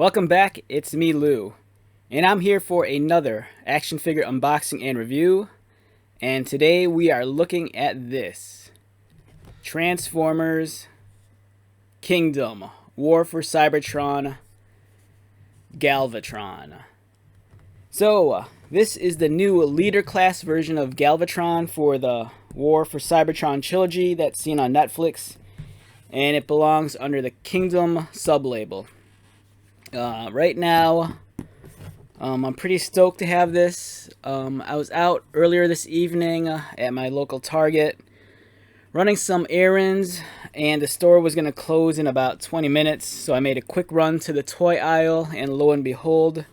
Welcome back, it's me Lou, and I'm here for another action figure unboxing and review, and today we are looking at this Transformers Kingdom War for Cybertron Galvatron. So, this is the new leader class version of Galvatron for the War for Cybertron trilogy that's seen on Netflix, and it belongs under the Kingdom sub-label. Right now, I'm pretty stoked to have this. I was out earlier this evening at my local Target running some errands, and the store was going to close in about 20 minutes, so I made a quick run to the toy aisle, and lo and behold,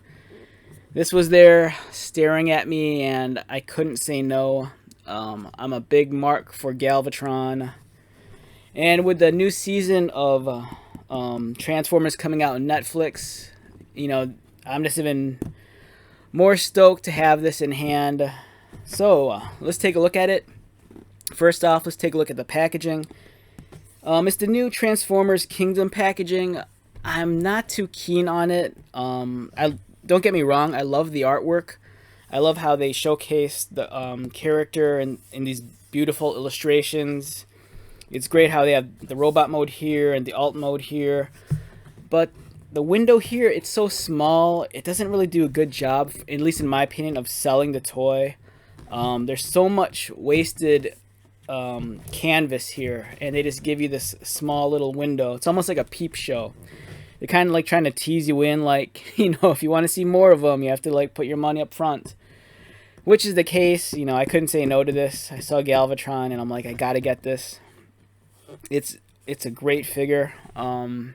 this was there staring at me, and I couldn't say no. I'm a big mark for Galvatron, and with the new season of Transformers coming out on Netflix, you know, I'm just even more stoked to have this in hand. So let's take a look at it. First off, let's take a look at the packaging. It's the new Transformers Kingdom packaging. I'm not too keen on it. Don't get me wrong, I love the artwork. I love how they showcase the character in these beautiful illustrations. It's great how they have the robot mode here and the alt mode here. But the window here, it's so small, it doesn't really do a good job, at least in my opinion, of selling the toy. There's so much wasted canvas here, and they just give you this small little window. It's almost like a peep show. They're kind of like trying to tease you in, like, you know, if you want to see more of them, you have to like put your money up front. Which is the case. You know, I couldn't say no to this. I saw Galvatron, and I'm like, I gotta get this. It's a great figure. So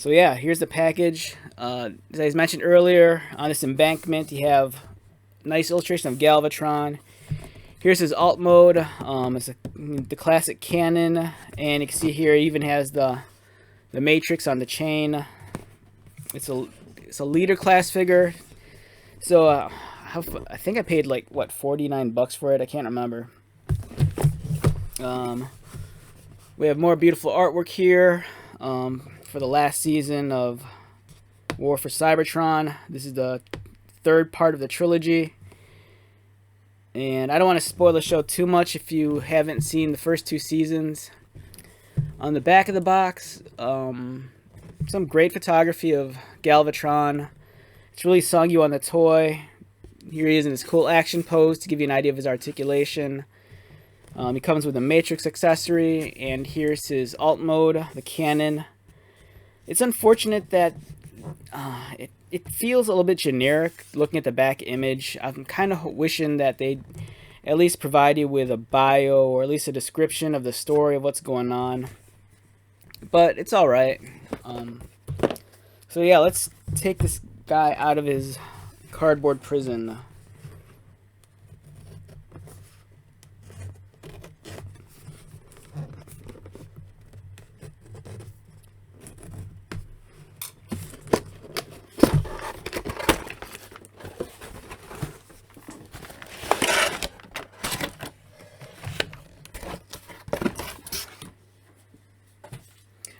yeah, here's the package. As I mentioned earlier, on this embankment you have a nice illustration of Galvatron. Here's his alt mode. It's the classic canon, and you can see here it even has the matrix on the chain. It's a leader class figure. So I think I paid like what, $49 for it. I can't remember. We have more beautiful artwork here for the last season of War for Cybertron. This is the third part of the trilogy. And I don't want to spoil the show too much if you haven't seen the first two seasons. On the back of the box, some great photography of Galvatron. It's really sung you on the toy. Here he is in his cool action pose to give you an idea of his articulation. He comes with a matrix accessory, and here's his alt mode, the canon. It's unfortunate that it feels a little bit generic looking at the back image. I'm kind of wishing that they'd at least provide you with a bio or at least a description of the story of what's going on. But it's alright. So yeah, let's take this guy out of his cardboard prison.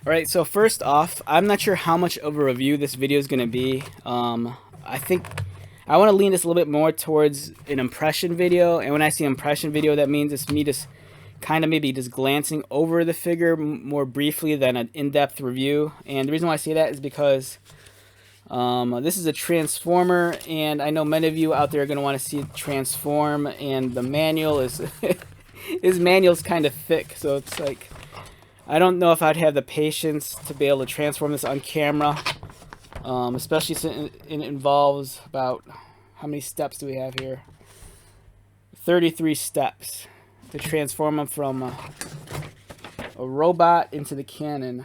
Alright, so first off, I'm not sure how much of a review this video is going to be. I think I want to lean this a little bit more towards an impression video, and when I say impression video, that means it's me just kind of maybe just glancing over the figure more briefly than an in-depth review. And the reason why I say that is because this is a Transformer, and I know many of you out there are going to want to see it transform, and the manual is his manual's kind of thick, so it's like I don't know if I'd have the patience to be able to transform this on camera, especially since it involves about, how many steps do we have here? 33 steps to transform him from a robot into the canon.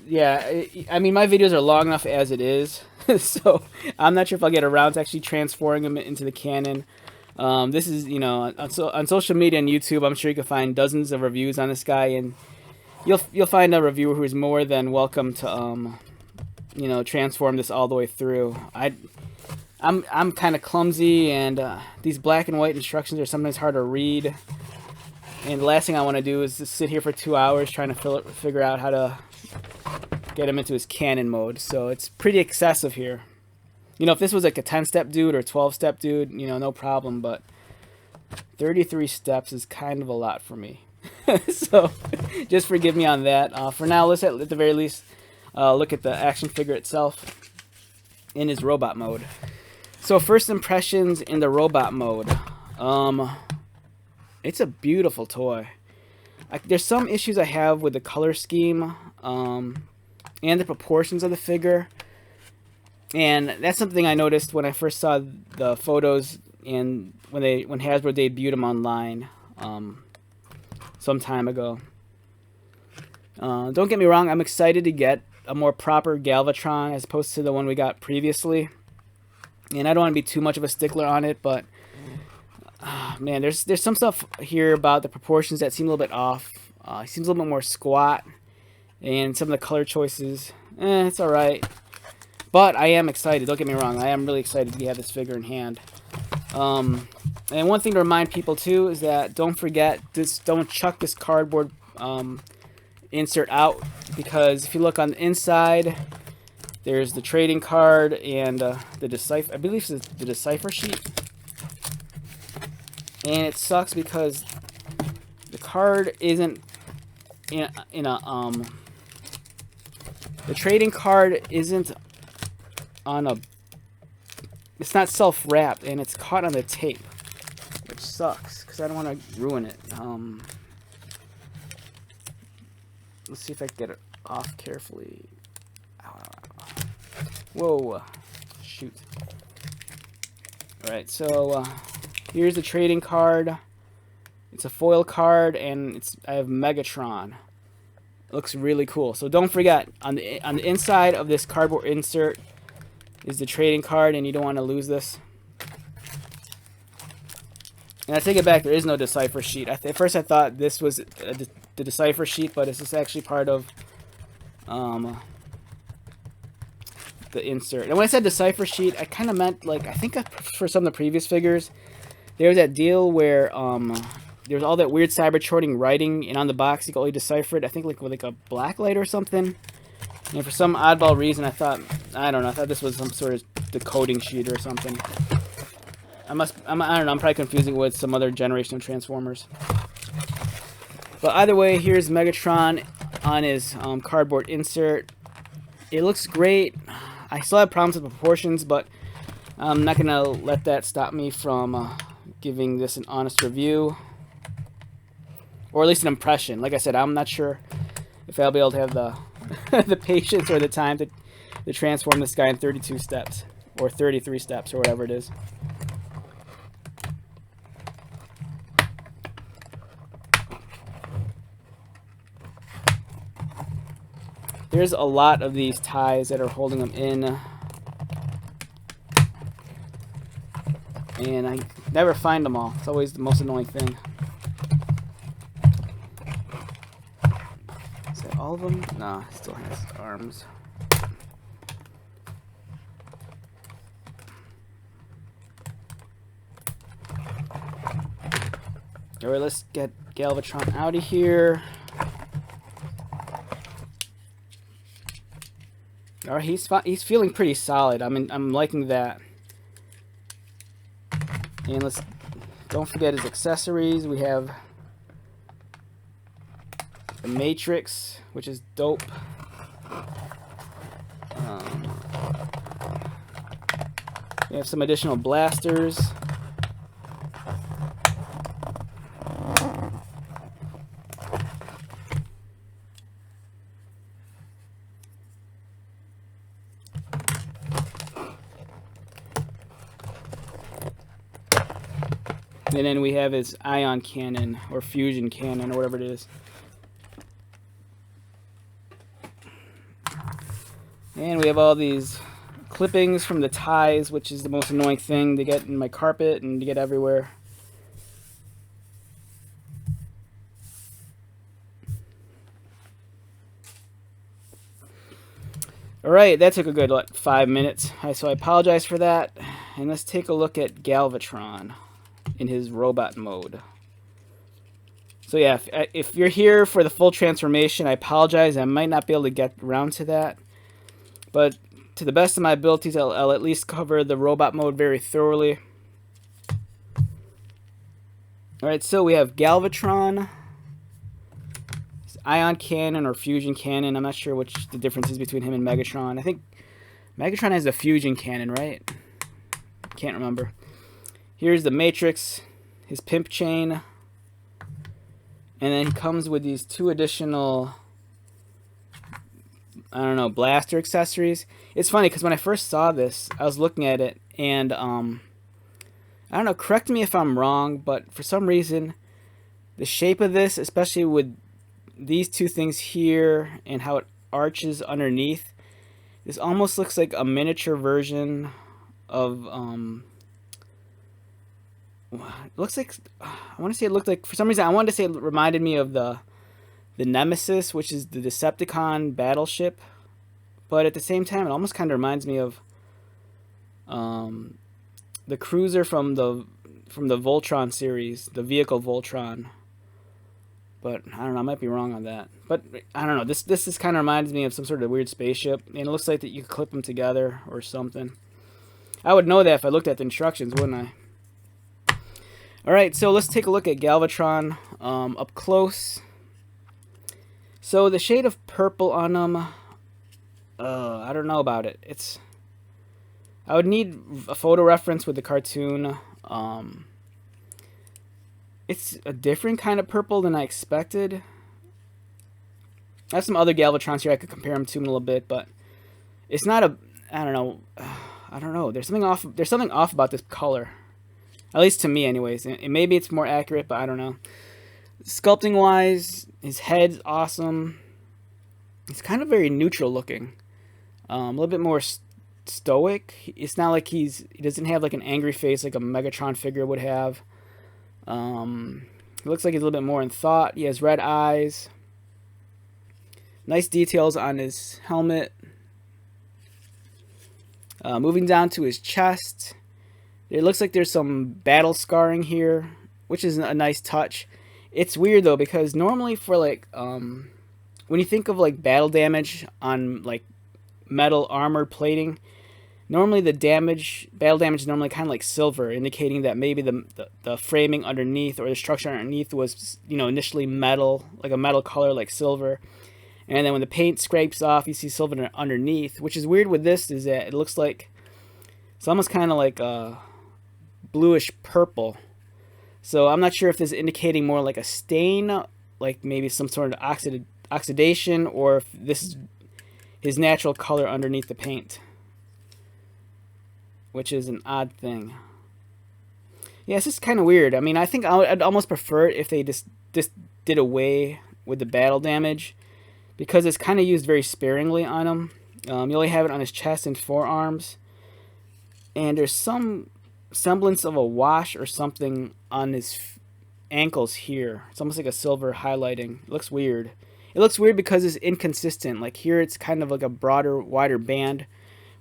Yeah, I mean, my videos are long enough as it is, so I'm not sure if I'll get around to actually transforming him into the canon. This is, you know, on social media and YouTube, I'm sure you can find dozens of reviews on this guy, and you'll find a reviewer who is more than welcome to, you know, transform this all the way through. I'm kind of clumsy, and these black and white instructions are sometimes hard to read. And the last thing I want to do is just sit here for 2 hours trying to figure out how to get him into his canon mode. So it's pretty excessive here. You know, if this was like a 10-step dude or a 12-step dude, you know, no problem. But 33 steps is kind of a lot for me. So just forgive me on that. For now, let's at the very least look at the action figure itself in his robot mode. So first impressions in the robot mode. It's a beautiful toy. There's some issues I have with the color scheme and the proportions of the figure. And that's something I noticed when I first saw the photos and when Hasbro debuted them online some time ago. Don't get me wrong, I'm excited to get a more proper Galvatron as opposed to the one we got previously. And I don't want to be too much of a stickler on it, but man, there's some stuff here about the proportions that seem a little bit off. It seems a little bit more squat, and some of the color choices, it's alright. But I am excited, don't get me wrong, I am really excited to have this figure in hand. And one thing to remind people too is that don't forget, don't chuck this cardboard insert out, because if you look on the inside, there's the trading card and the Decipher, I believe it's the Decipher Sheet. And it sucks because the card isn't the trading card isn't on a, it's not self-wrapped, and it's caught on the tape, which sucks because I don't want to ruin it. Let's see if I can get it off carefully. Whoa, shoot. Alright, so here's the trading card. It's a foil card, and I have Megatron. It looks really cool. So don't forget, on the inside of this cardboard insert is the trading card, and you don't want to lose this. And I take it back, there is no Decipher Sheet. At first I thought this was the Decipher Sheet, but it's just actually part of the insert. And when I said Decipher Sheet, I kind of meant, like, I think for some of the previous figures, there was that deal where there was all that weird Cybertroning writing, and on the box you could only decipher it, I think, like with like a black light or something. And for some oddball reason, I thought this was some sort of decoding sheet or something. I don't know, I'm probably confusing it with some other generation of Transformers. But either way, here's Megatron on his cardboard insert. It looks great. I still have problems with proportions, but I'm not going to let that stop me from giving this an honest review. Or at least an impression. Like I said, I'm not sure if I'll be able to have the the patience or the time to transform this guy in 32 steps. Or 33 steps, or whatever it is. There's a lot of these ties that are holding them in. And I never find them all. It's always the most annoying thing. Is that all of them? No, it still has arms. Alright, let's get Galvatron out of here. Alright, he's feeling pretty solid. I'm liking that. And don't forget his accessories. We have the Matrix, which is dope. We have some additional blasters. And then we have his ion cannon, or fusion cannon, or whatever it is. And we have all these clippings from the ties, which is the most annoying thing to get in my carpet and to get everywhere. Alright, that took a good, 5 minutes. So I apologize for that. And let's take a look at Galvatron in his robot mode. So yeah, if you're here for the full transformation, I apologize. I might not be able to get around to that. But to the best of my abilities, I'll at least cover the robot mode very thoroughly. Alright, so we have Galvatron, ion cannon or fusion cannon. I'm not sure which the difference is between him and Megatron. I think Megatron has a fusion cannon, right? Can't remember. Here's the Matrix, his pimp chain, and then he comes with these 2 additional, I don't know, blaster accessories. It's funny because when I first saw this, I was looking at it, and I don't know, correct me if I'm wrong, but for some reason, the shape of this, especially with these 2 things here and how it arches underneath, this almost looks like a miniature version of, it looks like, I want to say it looked like, for some reason, I wanted to say it reminded me of the Nemesis, which is the Decepticon battleship, but at the same time, it almost kind of reminds me of the cruiser from the Voltron series, the vehicle Voltron. But I don't know, I might be wrong on that. But I don't know, this just kind of reminds me of some sort of weird spaceship, and it looks like that you could clip them together or something. I would know that if I looked at the instructions, wouldn't I? Alright, so let's take a look at Galvatron up close. So the shade of purple on him, I don't know about it. I would need a photo reference with the cartoon. It's a different kind of purple than I expected. I have some other Galvatrons here I could compare them to in a little bit, but it's not a, I don't know. There's something off about this color. At least to me, anyways. And maybe it's more accurate, but I don't know. Sculpting wise, his head's awesome. He's kind of very neutral looking. A little bit more stoic. It's not like he doesn't have like an angry face like a Megatron figure would have. It looks like he's a little bit more in thought. He has red eyes. Nice details on his helmet. Moving down to his chest. It looks like there's some battle scarring here, which is a nice touch. It's weird though, because normally for like when you think of like battle damage on like metal armor plating, normally the battle damage is normally kind of like silver, indicating that maybe the framing underneath or the structure underneath was, you know, initially metal, like a metal color like silver. And then when the paint scrapes off, you see silver underneath, which is weird with this is that it looks like it's almost kind of like a bluish purple. So I'm not sure if this is indicating more like a stain, like maybe some sort of oxidation, or if this is his natural color underneath the paint, which is an odd thing. Yeah, it's just kind of weird. I mean, I think I'd almost prefer it if they just did away with the battle damage, because it's kind of used very sparingly on him. You only have it on his chest and forearms, and there's some semblance of a wash or something on his ankles here. It's almost like a silver highlighting. It looks weird. It looks weird because it's inconsistent. Like here it's kind of like a broader, wider band,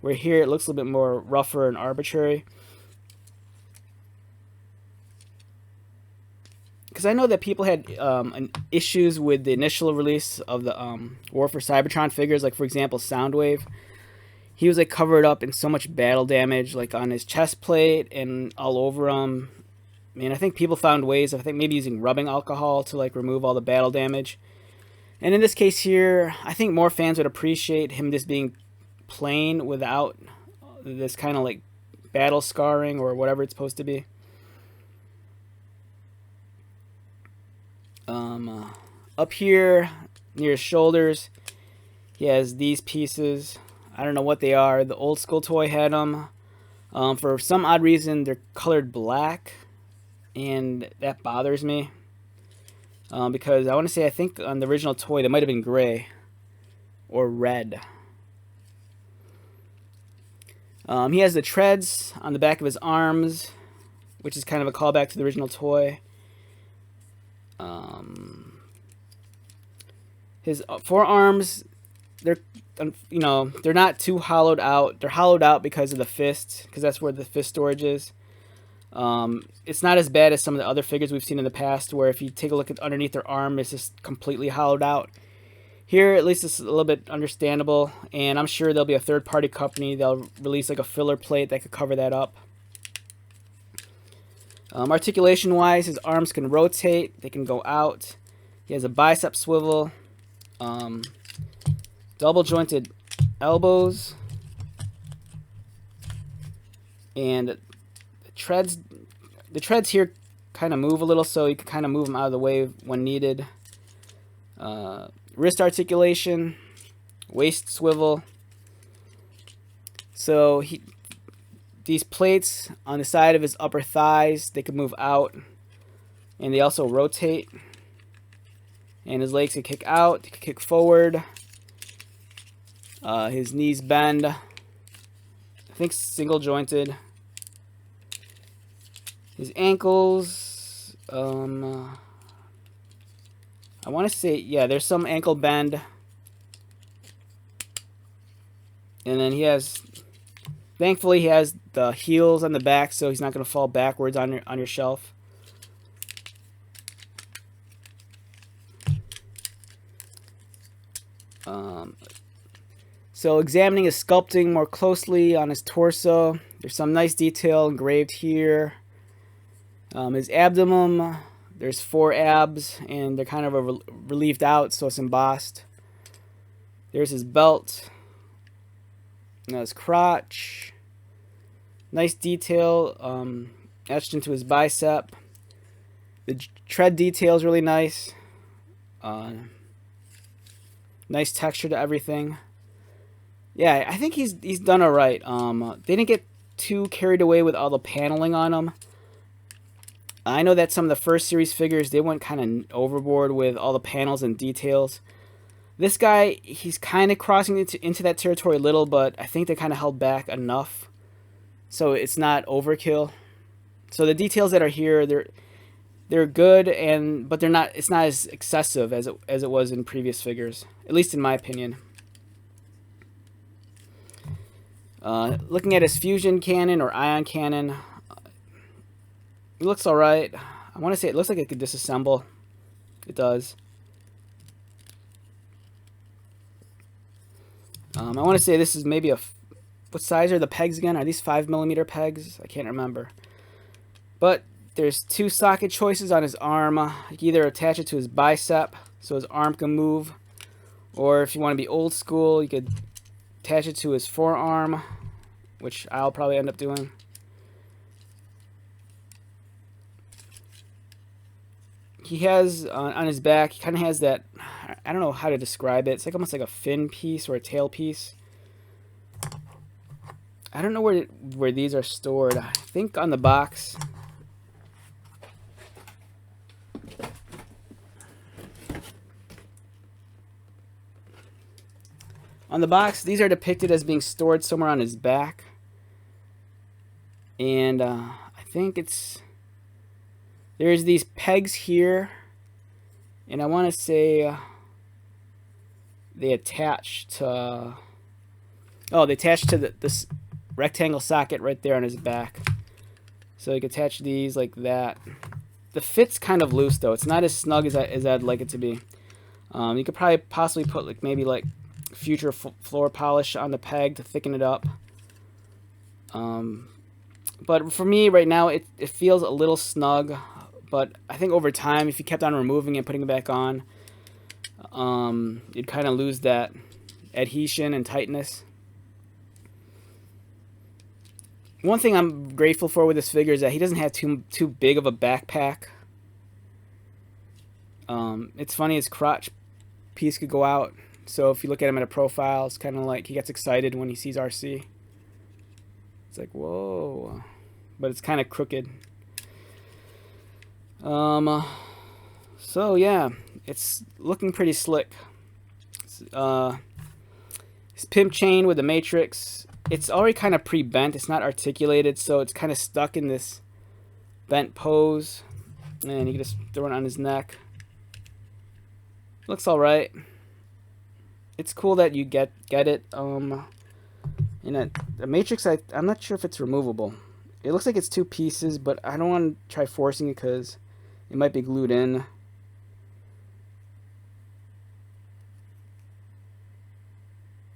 where here it looks a little bit more rougher and arbitrary. Because I know that people had issues with the initial release of the War for Cybertron figures, like for example Soundwave. He was like covered up in so much battle damage, like on his chest plate and all over him. I mean, I think people found ways of, I think maybe using rubbing alcohol to like remove all the battle damage. And in this case here, I think more fans would appreciate him just being plain without this kind of like battle scarring or whatever it's supposed to be. Up here near his shoulders, he has these pieces. I don't know what they are. The old school toy had them. For some odd reason, they're colored black, and that bothers me. Because I want to say, I think on the original toy, they might have been gray or red. He has the treads on the back of his arms, which is kind of a callback to the original toy. His forearms, they're not too hollowed out. They're hollowed out because of the fist, because that's where the fist storage is. It's not as bad as some of the other figures we've seen in the past, where if you take a look at underneath their arm, it's just completely hollowed out. Here, at least it's a little bit understandable, and I'm sure there'll be a third-party company that'll release like a filler plate that could cover that up. Articulation-wise, his arms can rotate, they can go out. He has a bicep swivel, double-jointed elbows, and the treads here kind of move a little, so you can kind of move them out of the way when needed. Wrist articulation, waist swivel. So these plates on the side of his upper thighs, they can move out, and they also rotate. And his legs can kick out, they can kick forward. His knees bend. I think single jointed. His ankles, I want to say, yeah, there's some ankle bend. And then he has, thankfully he has the heels on the back, so he's not going to fall backwards on your shelf. So examining his sculpting more closely on his torso, there's some nice detail engraved here. His abdomen, there's 4 abs, and they're kind of relieved out, so it's embossed. There's his belt. Now his crotch. Nice detail etched into his bicep. The tread detail is really nice. Nice texture to everything. Yeah, I think he's done alright. They didn't get too carried away with all the paneling on him. I know that some of the first series figures, they went kind of overboard with all the panels and details. This guy, he's kind of crossing into that territory a little, but I think they kind of held back enough, so it's not overkill. So the details that are here, they're good, but they're not. It's not as excessive as it was in previous figures, at least in my opinion. Looking at his fusion cannon or ion cannon, it looks alright. I want to say it looks like it could disassemble. It does. I want to say this is maybe what size are the pegs again? Are these 5mm pegs? I can't remember. But there's 2 socket choices on his arm. You can either attach it to his bicep so his arm can move, or if you want to be old school, you could attach it to his forearm, which I'll probably end up doing. He has on his back, he kind of has that, I don't know how to describe it. It's like almost like a fin piece or a tail piece. I don't know where these are stored. I think on the box. On the box, these are depicted as being stored somewhere on his back. And I think there's these pegs here. And I want to say they attach to... they attach to this rectangle socket right there on his back. So you can attach these like that. The fit's kind of loose though. It's not as snug as I'd like it to be. You could probably possibly put maybe future floor polish on the peg to thicken it up. But for me right now it feels a little snug, but I think over time if you kept on removing it and putting it back on, you'd kind of lose that adhesion and tightness. One thing I'm grateful for with this figure is that he doesn't have too big of a backpack. It's funny, his crotch piece could go out. So if you look at him at a profile, it's kind of like he gets excited when he sees RC. It's like, whoa. But it's kind of crooked. So yeah, it's looking pretty slick. His pimp chain with the matrix, it's already kind of pre-bent. It's not articulated, so it's kind of stuck in this bent pose. And you can just throw it on his neck. Looks alright. It's cool that you get it. In the matrix, I'm not sure if it's removable. It looks like it's 2 pieces, but I don't want to try forcing it because it might be glued in.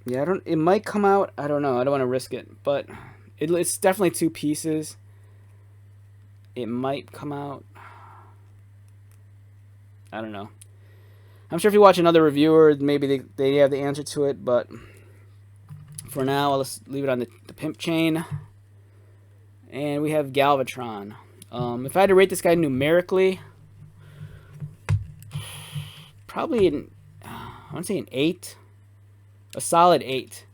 Yeah, it might come out. I don't know. I don't want to risk it, but it's definitely 2 pieces. It might come out. I don't know. I'm sure if you watch another reviewer, maybe they have the answer to it, but for now, I'll just leave it on the pimp chain. And we have Galvatron. If I had to rate this guy numerically, probably I want to say an 8. A solid 8.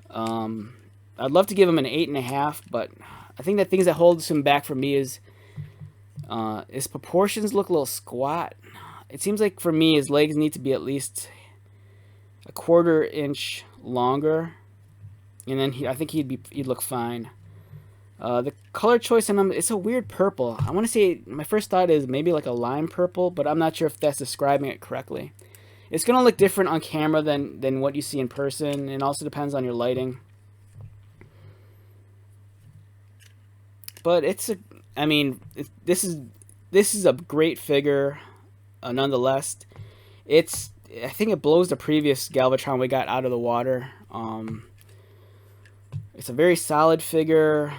I'd love to give him an 8.5, but I think the things that holds him back for me is his proportions look a little squat. It seems like for me his legs need to be at least a 1/4 inch longer, and then I think he'd look fine. The color choice on him, it's a weird purple. I want to say my first thought is maybe like a lime purple, but I'm not sure if that's describing it correctly. It's going to look different on camera than what you see in person, and also depends on your lighting. But this is a great figure, nonetheless. I think it blows the previous Galvatron we got out of the water. It's a very solid figure.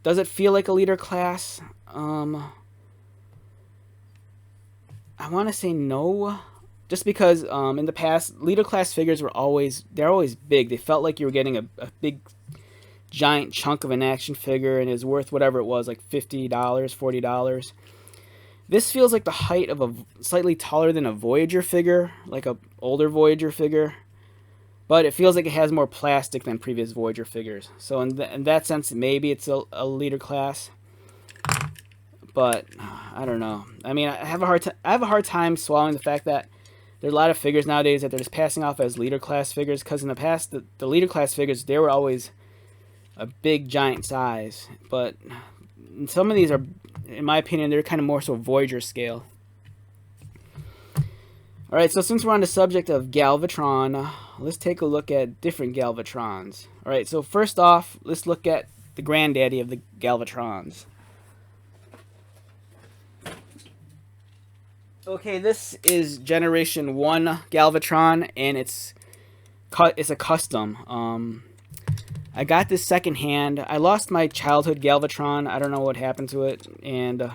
Does it feel like a leader class? I want to say no. Just because in the past, leader class figures they're always big. They felt like you were getting a big, giant chunk of an action figure, and is worth whatever it was, like $50, $40. This feels like the height of a slightly taller than a Voyager figure, like a older Voyager figure. But it feels like it has more plastic than previous Voyager figures. So in that sense, maybe it's a leader class. But I don't know. I mean, I have a hard time swallowing the fact that there are a lot of figures nowadays that they're just passing off as leader class figures, because in the past, the leader class figures, they were always a big, giant size. But some of these are, in my opinion, they're kind of more so Voyager scale. Alright, so since we're on the subject of Galvatron, let's take a look at different Galvatrons. Alright, so first off, let's look at the granddaddy of the Galvatrons. Okay, this is Generation 1 Galvatron, and it's a custom. I got this secondhand. I lost my childhood Galvatron. I don't know what happened to it, and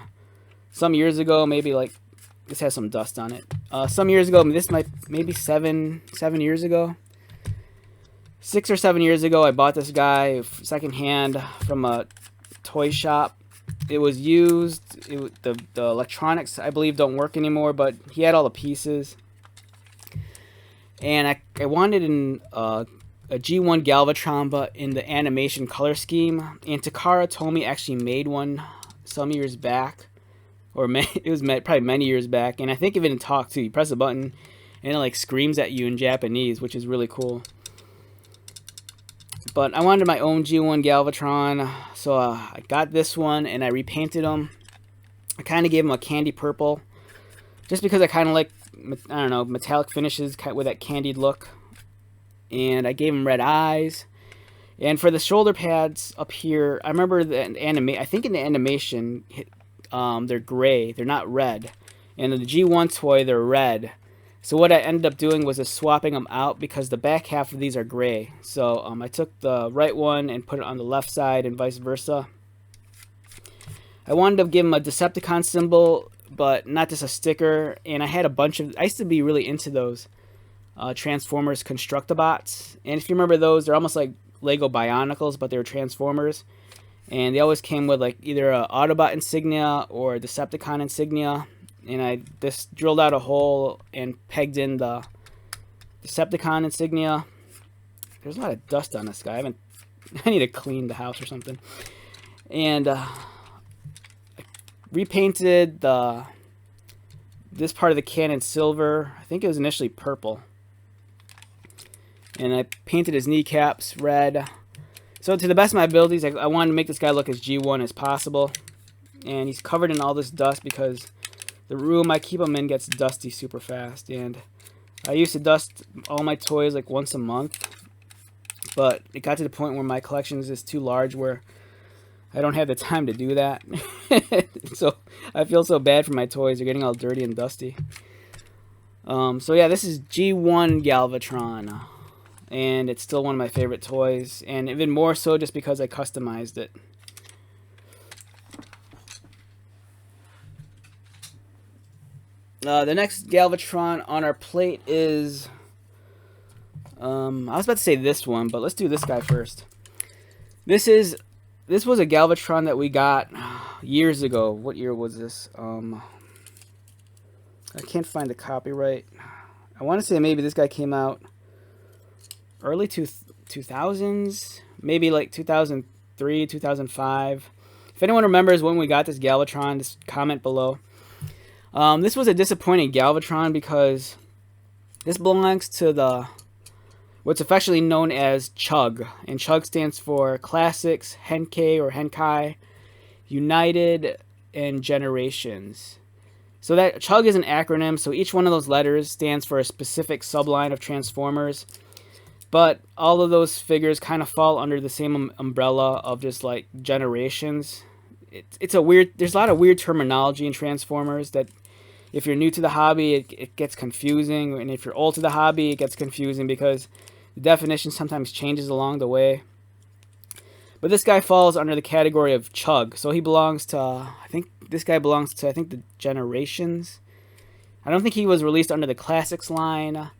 some years ago, maybe like this has some dust on it. Some years ago, maybe 7 years ago, 6 or 7 years ago, I bought this guy secondhand from a toy shop. It was used. The electronics, I believe, don't work anymore, but he had all the pieces. And I wanted a G1 Galvatron, but in the animation color scheme. And Takara Tomy actually made one some years back. It was probably many years back. And I think even in talk, too. You press a button, and it like screams at you in Japanese, which is really cool. But I wanted my own G1 Galvatron, so I got this one, and I repainted him. I kind of gave him a candy purple, just because I kind of like, I don't know, metallic finishes with that candied look. And I gave him red eyes. And for the shoulder pads up here, I remember I think in the animation, they're gray, they're not red. And in the G1 toy, they're red. So what I ended up doing was just swapping them out, because the back half of these are gray. So I took the right one and put it on the left side, and vice versa. I wanted to give him a Decepticon symbol, but not just a sticker. And I had a bunch of, I used to be really into those Transformers Constructabots. And if you remember those, they're almost like Lego Bionicles, but they were Transformers. And they always came with like either a Autobot insignia or a Decepticon insignia. And I just drilled out a hole and pegged in the Decepticon insignia. There's a lot of dust on this guy. I need to clean the house or something. And I repainted this part of the cannon silver. I think it was initially purple. And I painted his kneecaps red. So to the best of my abilities, I wanted to make this guy look as G1 as possible. And he's covered in all this dust because the room I keep him in gets dusty super fast. And I used to dust all my toys like once a month. But it got to the point where my collection is just too large where I don't have the time to do that. So I feel so bad for my toys. They're getting all dirty and dusty. So yeah, this is G1 Galvatron. And it's still one of my favorite toys. And even more so just because I customized it. The next Galvatron on our plate is... I was about to say this one, but let's do this guy first. This was a Galvatron that we got years ago. What year was this? I can't find the copyright. I want to say maybe this guy came out early 2000s, maybe like 2003, 2005. If anyone remembers when we got this Galvatron, just comment below. This was a disappointing Galvatron because this belongs to the what's affectionately known as Chug, and Chug stands for Classics, Henkei or Henkai, United, and Generations. So that Chug is an acronym, so each one of those letters stands for a specific subline of Transformers, but all of those figures kind of fall under the same umbrella of just like Generations. It's a weird, there's a lot of weird terminology in Transformers that if you're new to the hobby, it gets confusing, and if you're old to the hobby, it gets confusing because the definition sometimes changes along the way. But this guy falls under the category of Chug. So he belongs to, I think this guy belongs to, the Generations. I don't think he was released under the Classics line.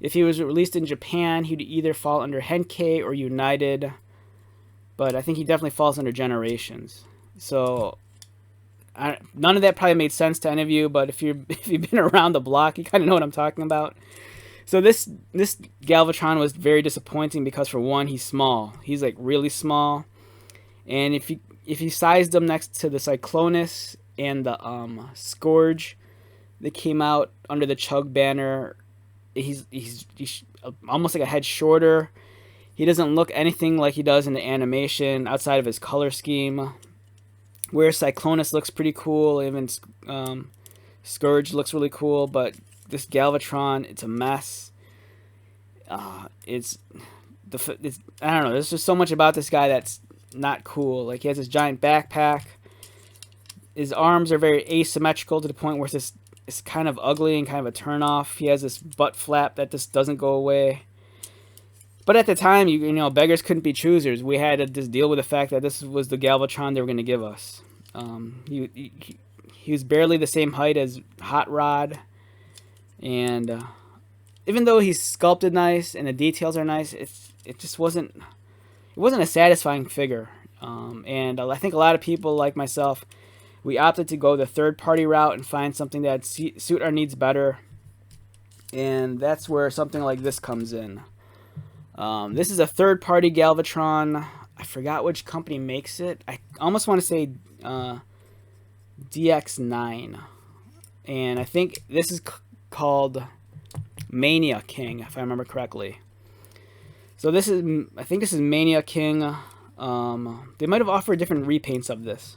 If he was released in Japan, he'd either fall under Henkei or United. But I think he definitely falls under Generations. So none of that probably made sense to any of you, but if you've been around the block, you kind of know what I'm talking about. So this Galvatron was very disappointing because, for one, he's small. He's like really small, and if you sized him next to the Cyclonus and the Scourge that came out under the Chug banner, he's almost like a head shorter. He doesn't look anything like he does in the animation outside of his color scheme. Where Cyclonus looks pretty cool, even Scourge looks really cool, but this Galvatron, it's a mess. I don't know. There's just so much about this guy that's not cool. Like, he has this giant backpack. His arms are very asymmetrical to the point where it's kind of ugly and kind of a turnoff. He has this butt flap that just doesn't go away. But at the time, you know, beggars couldn't be choosers. We had to just deal with the fact that this was the Galvatron they were going to give us. He was barely the same height as Hot Rod. And even though he's sculpted nice and the details are nice, it just wasn't a satisfying figure. And I think a lot of people like myself, we opted to go the third-party route and find something that suit our needs better. And that's where something like this comes in. This is a third-party Galvatron. I forgot which company makes it. I almost want to say DX9. And I think this is called Mania King, if I remember correctly. So I think this is Mania King. They might have offered different repaints of this.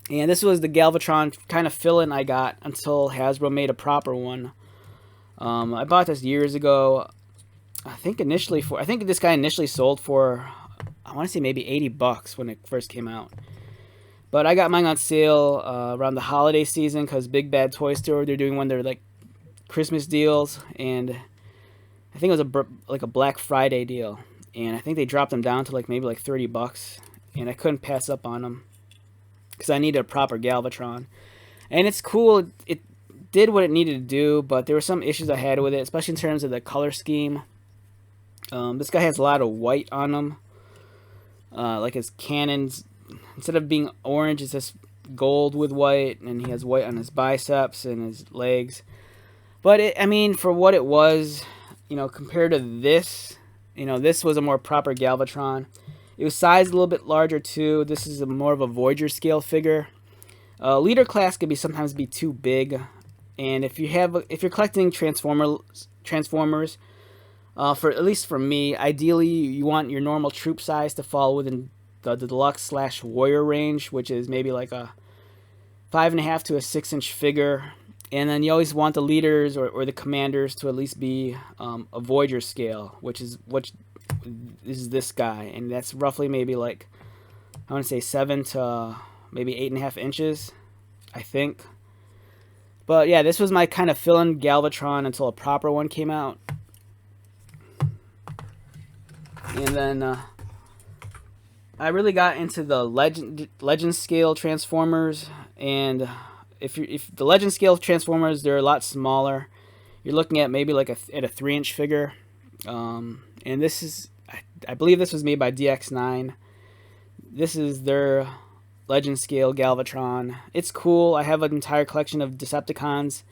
And this was the Galvatron kind of fill-in I got until Hasbro made a proper one. I bought this years ago. I think this guy initially sold for, I want to say maybe $80 when it first came out. But I got mine on sale around the holiday season because Big Bad Toy Store, they're doing one of their like Christmas deals, and I think it was like a Black Friday deal, and I think they dropped them down to like maybe like $30, and I couldn't pass up on them because I needed a proper Galvatron. And it's cool, it did what it needed to do, but there were some issues I had with it, especially in terms of the color scheme. This guy has a lot of white on him, like his cannons. Instead of being orange, it's just gold with white, and he has white on his biceps and his legs. But I mean, for what it was, you know, compared to this, you know, this was a more proper Galvatron. It was sized a little bit larger too. This is more of a Voyager scale figure. Leader class could sometimes be too big, and if you're collecting Transformers, for at least for me, ideally you want your normal troop size to fall within the deluxe/warrior range, which is maybe like a 5.5 to a 6-inch figure, and then you always want the leaders or the commanders to at least be a Voyager scale, which is this guy, and that's roughly maybe like I want to say 7 to maybe 8.5 inches, I think. But yeah, this was my kind of fill-in Galvatron until a proper one came out. And then I really got into the legend scale Transformers, and if the legend scale Transformers, they're a lot smaller. You're looking at maybe like at a 3-inch figure, and this is, I believe this was made by DX9. This is their legend scale Galvatron. It's cool. I have an entire collection of Decepticons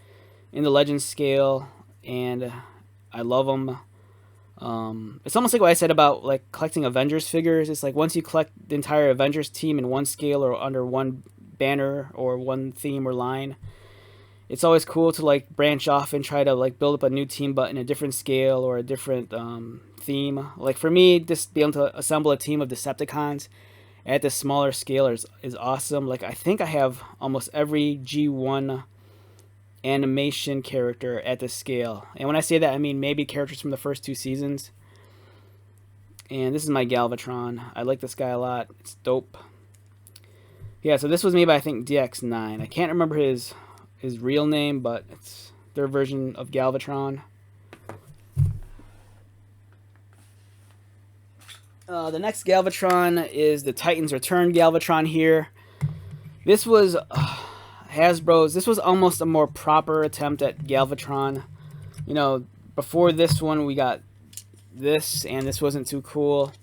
in the legend scale, and I love them. It's almost like what I said about like collecting Avengers figures. It's like once you collect the entire Avengers team in one scale or under one banner or one theme or line, it's always cool to like branch off and try to like build up a new team but in a different scale or a different theme. Like for me, just being able to assemble a team of Decepticons at this smaller scale is awesome. Like I think I have almost every G1 animation character at this scale, and when I say that, I mean maybe characters from the first 2 seasons. And this is my Galvatron. I like this guy a lot. It's dope. Yeah, so this was made by, I think, DX9. I can't remember his real name, but it's their version of Galvatron. The next Galvatron is the Titans Return Galvatron here. This was Hasbro's. This was almost a more proper attempt at Galvatron. You know, before this one we got this, and this wasn't too cool.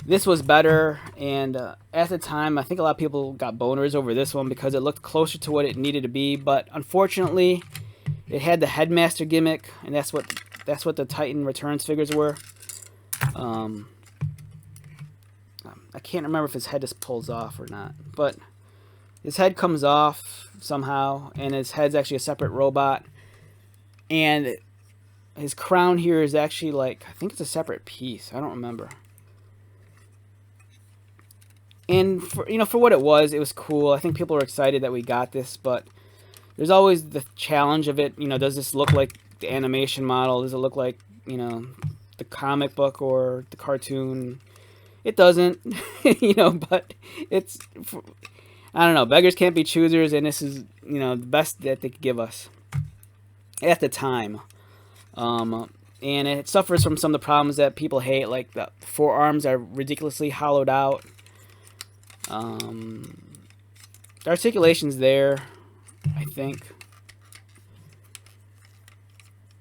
This was better, and at the time I think a lot of people got boners over this one because it looked closer to what it needed to be, but unfortunately it had the Headmaster gimmick, and that's what the Titan Returns figures were. I can't remember if his head just pulls off or not, but his head comes off somehow, and his head's actually a separate robot, and his crown here is actually like, I think it's a separate piece. I don't remember. And for what it was cool. I think people were excited that we got this, but there's always the challenge of it. Does this look like the animation model? Does it look like, the comic book or the cartoon? It doesn't, but it's, I don't know, beggars can't be choosers, and this is, the best that they could give us at the time. And it suffers from some of the problems that people hate, like the forearms are ridiculously hollowed out. The articulation's there, I think.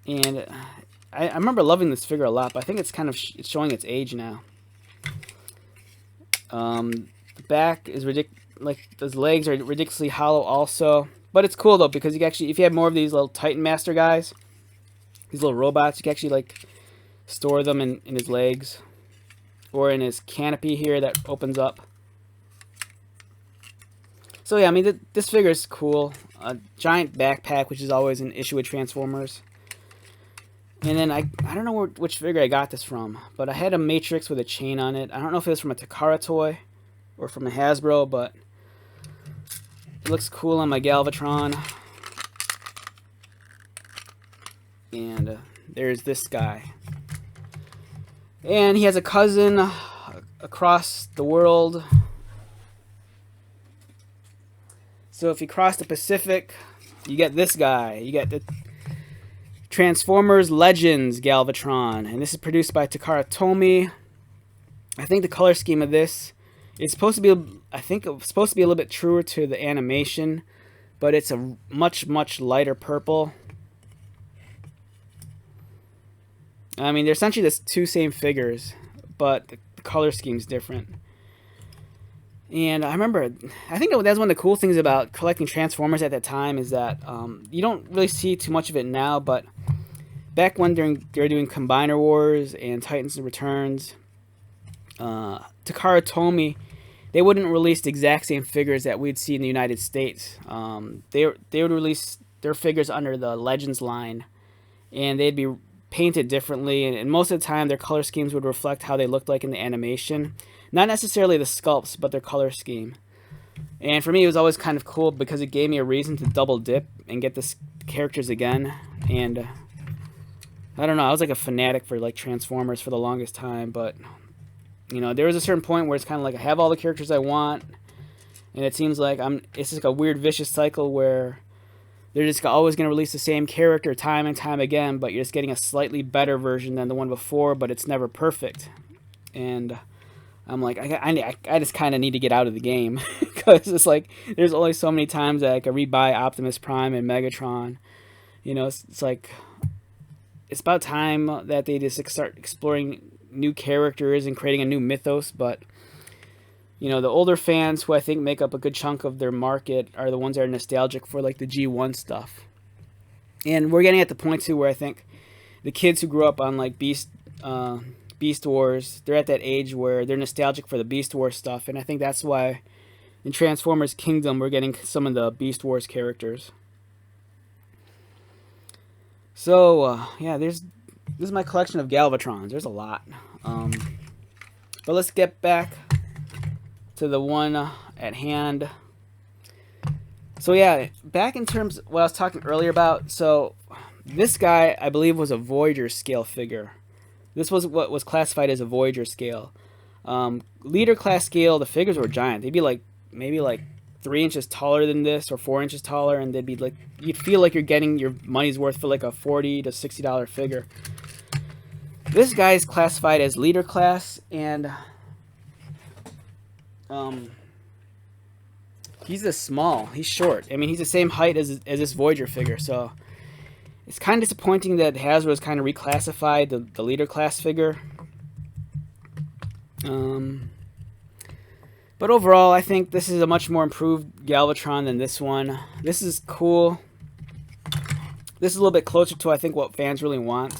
And I remember loving this figure a lot, but I think it's kind of it's showing its age now. The back is like those legs are ridiculously hollow also, but it's cool though because you can actually, if you have more of these little Titan Master guys, these little robots, you can actually like store them in his legs or in his canopy here that opens up. So yeah, I mean this figure is cool. A giant backpack, which is always an issue with Transformers. And then I don't know which figure I got this from, but I had a Matrix with a chain on it. I don't know if it was from a Takara toy or from a Hasbro, but it looks cool on my Galvatron. And there's this guy. And he has a cousin across the world. So if you cross the Pacific, you get this guy. You get the Transformers Legends Galvatron, and this is produced by Takara Tomy. I think the color scheme of this is supposed to be, I think it's supposed to be a little bit truer to the animation, but it's a much lighter purple. I mean, they're essentially the 2 same figures, but the color scheme's different. And I remember, I think that's one of the cool things about collecting Transformers at that time is that you don't really see too much of it now, but back when they were doing Combiner Wars and Titans Returns, Takara Tomy, they wouldn't release the exact same figures that we'd see in the United States. They would release their figures under the Legends line, and they'd be painted differently, and most of the time their color schemes would reflect how they looked like in the animation. Not necessarily the sculpts, but their color scheme. And for me, it was always kind of cool because it gave me a reason to double dip and get the characters again. And I don't know, I was like a fanatic for like Transformers for the longest time, but You know, there is a certain point where it's kind of like I have all the characters I want, and it seems like it's just a weird vicious cycle where they're just always going to release the same character time and time again, but you're just getting a slightly better version than the one before, but it's never perfect. And I'm like, I just kind of need to get out of the game because it's like there's only so many times that I can rebuy Optimus Prime and Megatron. You know, it's like it's about time that they just start exploring new characters and creating a new mythos. But you know, the older fans, who I think make up a good chunk of their market, are the ones that are nostalgic for like the G1 stuff. And we're getting at the point too where I think the kids who grew up on like Beast Wars, they're at that age where they're nostalgic for the Beast Wars stuff, and I think that's why in Transformers Kingdom we're getting some of the Beast Wars characters. So yeah, this is my collection of Galvatrons. There's a lot, but let's get back to the one at hand. So yeah, back in terms of what I was talking earlier about, so this guy I believe was a Voyager scale figure. This was what was classified as a Voyager scale. Leader class scale, the figures were giant. They'd be like maybe like 3 inches taller than this, or 4 inches taller, and they'd be like, you'd feel like you're getting your money's worth for like a $40 to $60 figure. This guy is classified as leader class, and he's this small. He's short. I mean, he's the same height as this Voyager figure, so it's kind of disappointing that Hasbro has kind of reclassified the leader class figure. But overall, I think this is a much more improved Galvatron than this one. This is cool. This is a little bit closer to, I think, what fans really want.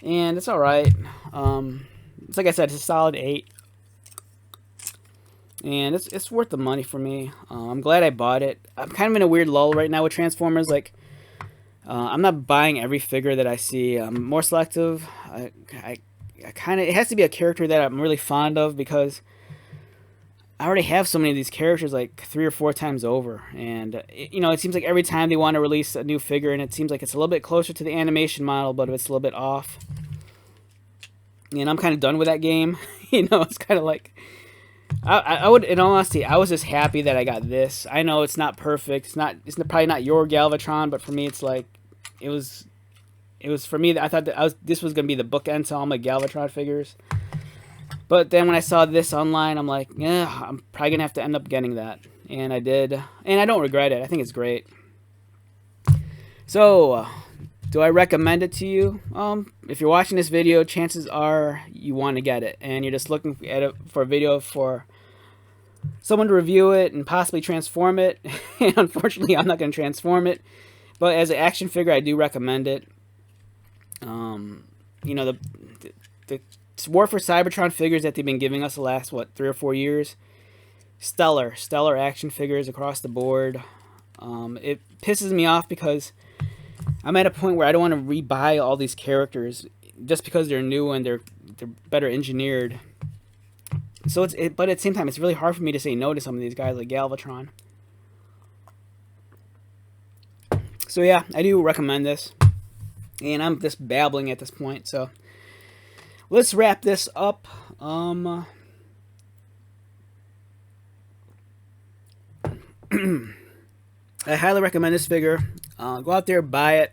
And it's alright. It's like I said, it's a solid 8. And it's worth the money for me. I'm glad I bought it. I'm kind of in a weird lull right now with Transformers. Like, I'm not buying every figure that I see. I'm more selective. I kind of, it has to be a character that I'm really fond of, because I already have so many of these characters like 3 or 4 times over, and you know, it seems like every time they want to release a new figure, and it seems like it's a little bit closer to the animation model, but it's a little bit off. And I'm kind of done with that game. You know, it's kind of like I would, in all honesty, I was just happy that I got this. I know it's not perfect. It's probably not your Galvatron, but for me, it's like it was for me. I thought that this was gonna be the bookend to all my Galvatron figures. But then when I saw this online, I'm like, yeah, I'm probably gonna have to end up getting that, and I did, and I don't regret it. I think it's great. So, do I recommend it to you? If you're watching this video, chances are you want to get it, and you're just looking at it for a video for someone to review it and possibly transform it. And unfortunately, I'm not going to transform it, but as an action figure, I do recommend it. You know, the War for Cybertron figures that they've been giving us the last, what, 3 or 4 years, stellar action figures across the board. It pisses me off because I'm at a point where I don't want to rebuy all these characters just because they're new and they're better engineered. So but at the same time, it's really hard for me to say no to some of these guys like Galvatron. So yeah, I do recommend this, and I'm just babbling at this point. So let's wrap this up. I highly recommend this figure. Go out there, buy it.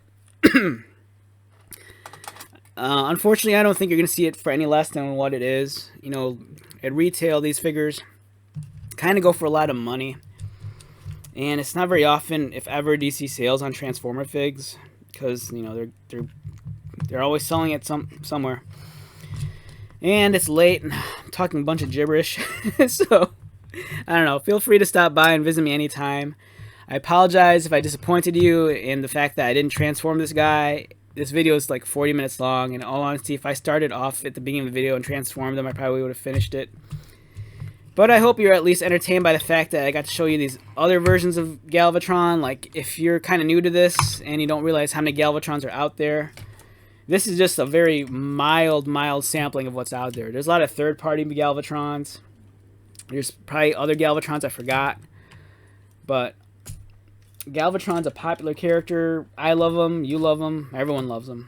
Unfortunately, I don't think you're going to see it for any less than what it is. You know, at retail, these figures kind of go for a lot of money. And it's not very often, if ever, do you see sales on Transformer figs, because, you know, they're always selling it somewhere. And it's late, and I'm talking a bunch of gibberish. So, I don't know. Feel free to stop by and visit me anytime. I apologize if I disappointed you in the fact that I didn't transform this guy. This video is like 40 minutes long, and in all honesty, if I started off at the beginning of the video and transformed them, I probably would have finished it. But I hope you're at least entertained by the fact that I got to show you these other versions of Galvatron. Like, if you're kind of new to this and you don't realize how many Galvatrons are out there, this is just a very mild sampling of what's out there. There's a lot of third-party Galvatrons. There's probably other Galvatrons I forgot. But Galvatron's a popular character. I love him. You love him. Everyone loves him.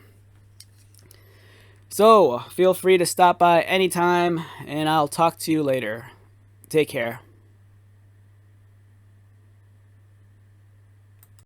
So feel free to stop by anytime, and I'll talk to you later. Take care.